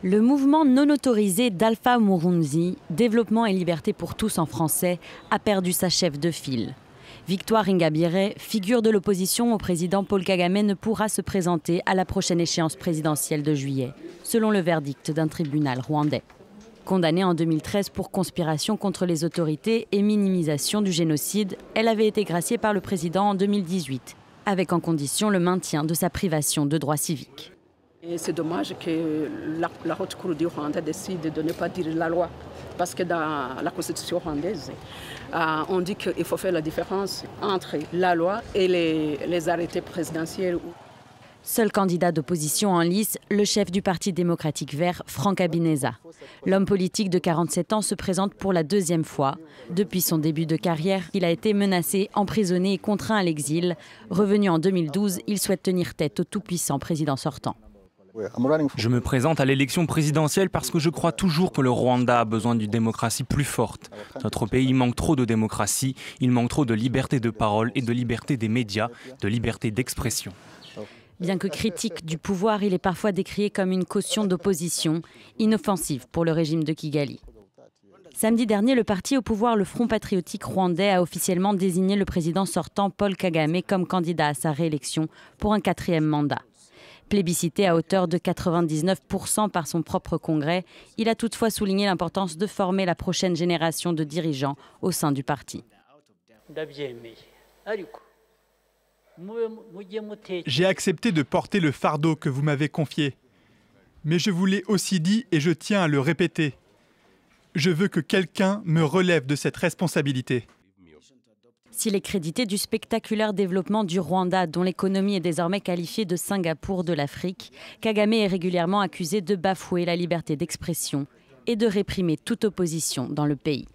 Le mouvement non autorisé d'Alpha Murunzi, Développement et liberté pour tous en français, a perdu sa chef de file. Victoire Ingabire, figure de l'opposition au président Paul Kagame, ne pourra se présenter à la prochaine échéance présidentielle de juillet, selon le verdict d'un tribunal rwandais. Condamnée en 2013 pour conspiration contre les autorités et minimisation du génocide, elle avait été graciée par le président en 2018, avec en condition le maintien de sa privation de droits civiques. C'est dommage que la Haute Cour du Rwanda décide de ne pas dire la loi. Parce que dans la constitution rwandaise, on dit qu'il faut faire la différence entre la loi et les arrêtés présidentiels. Seul candidat d'opposition en lice, le chef du Parti démocratique vert, Frank Habineza. L'homme politique de 47 ans se présente pour la deuxième fois. Depuis son début de carrière, il a été menacé, emprisonné et contraint à l'exil. Revenu en 2012, il souhaite tenir tête au tout-puissant président sortant. Je me présente à l'élection présidentielle parce que je crois toujours que le Rwanda a besoin d'une démocratie plus forte. Notre pays manque trop de démocratie, il manque trop de liberté de parole et de liberté des médias, de liberté d'expression. Bien que critique du pouvoir, il est parfois décrié comme une caution d'opposition, inoffensive pour le régime de Kigali. Samedi dernier, le parti au pouvoir, le Front patriotique rwandais, a officiellement désigné le président sortant Paul Kagame comme candidat à sa réélection pour un 4e mandat. Plébiscité à hauteur de 99% par son propre congrès, il a toutefois souligné l'importance de former la prochaine génération de dirigeants au sein du parti. J'ai accepté de porter le fardeau que vous m'avez confié. Mais je vous l'ai aussi dit et je tiens à le répéter. Je veux que quelqu'un me relève de cette responsabilité. S'il est crédité du spectaculaire développement du Rwanda, dont l'économie est désormais qualifiée de Singapour de l'Afrique, Kagame est régulièrement accusé de bafouer la liberté d'expression et de réprimer toute opposition dans le pays.